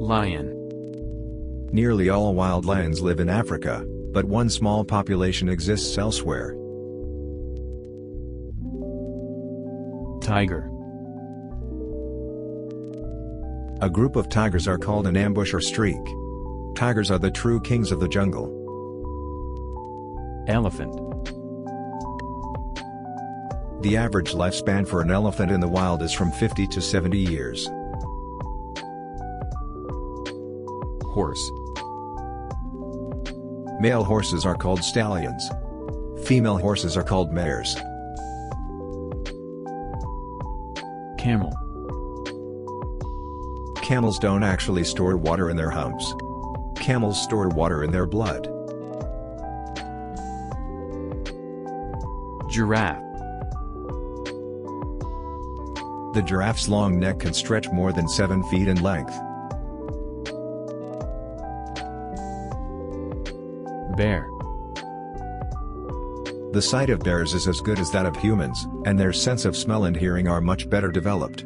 Lion. Nearly all wild lions live in Africa, but one small population exists elsewhere. Tiger. A group of tigers are called an ambush or streak. Tigers are the true kings of the jungle. Elephant. The average lifespan for an elephant in the wild is from 50 to 70 years. Horse. Male horses are called stallions. Female horses are called mares. Camel. Camels don't actually store water in their humps. Camels store water in their blood. Giraffe. The giraffe's long neck can stretch more than 7 feet in length. Bear. The sight of bears is as good as that of humans, and their sense of smell and hearing are much better developed.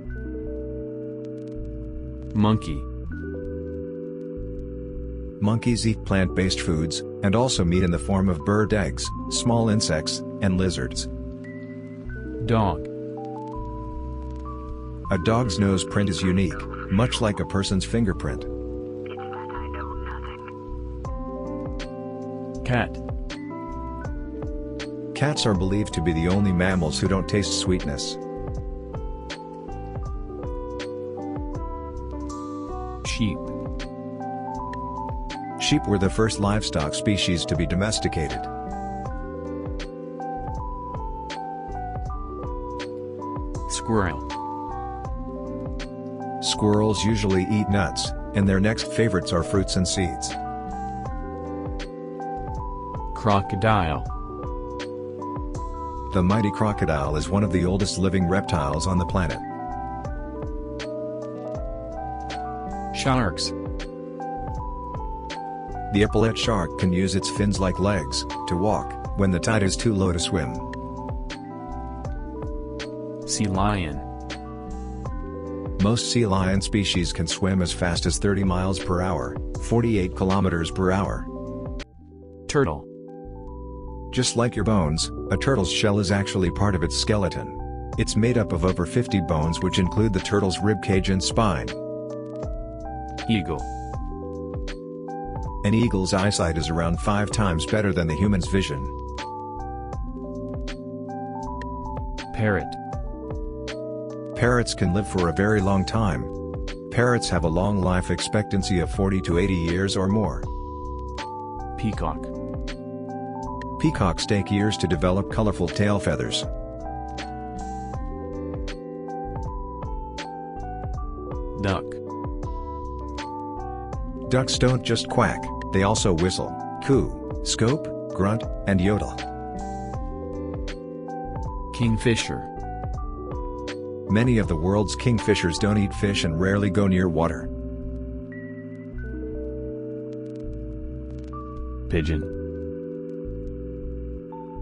Monkey. Monkeys eat plant-based foods, and also meat in the form of bird eggs, small insects, and lizards. Dog. A dog's nose print is unique, much like a person's fingerprint. Cat. Cats are believed to be the only mammals who don't taste sweetness. Sheep. Sheep were the first livestock species to be domesticated. Squirrel. Squirrels usually eat nuts, and their next favorites are fruits and seeds. Crocodile. The mighty crocodile is one of the oldest living reptiles on the planet. Sharks. The epaulet shark can use its fins-like legs to walk when the tide is too low to swim. Sea lion. Most sea lion species can swim as fast as 30 miles per hour, 48 kilometers per hour. Turtle. Just like your bones, a turtle's shell is actually part of its skeleton. It's made up of over 50 bones, which include the turtle's ribcage and spine. Eagle. An eagle's eyesight is around 5 times better than the human's vision. Parrot. Parrots can live for a very long time. Parrots have a long life expectancy of 40 to 80 years or more. Peacock. Peacocks take years to develop colorful tail feathers. Duck. Ducks don't just quack, they also whistle, coo, scope, grunt, and yodel. Kingfisher. Many of the world's kingfishers don't eat fish and rarely go near water. Pigeon.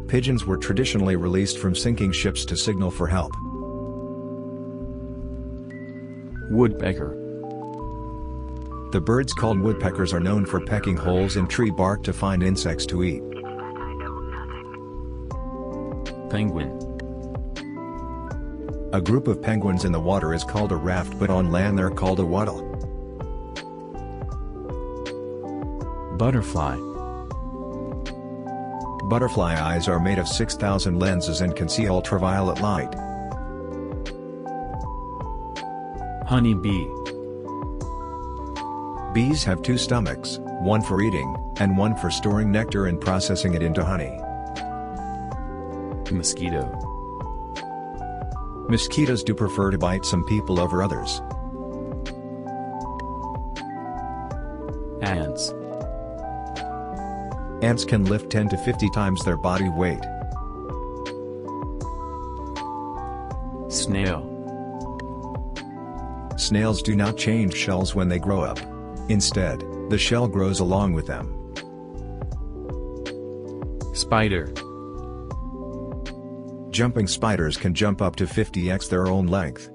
Pigeons were traditionally released from sinking ships to signal for help. Woodpecker. The birds called woodpeckers are known for pecking holes in tree bark to find insects to eat. Penguin. A group of penguins in the water is called a raft, but on land they're called a waddle. Butterfly. Butterfly eyes are made of 6,000 lenses and can see ultraviolet light. Honeybee. Bees have 2 stomachs, one for eating, and one for storing nectar and processing it into honey. Mosquito. Mosquitoes do prefer to bite some people over others. Ants. Ants can lift 10 to 50 times their body weight. Snail. Snails do not change shells when they grow up. Instead, the shell grows along with them. Spider. Jumping spiders can jump up to 50x their own length.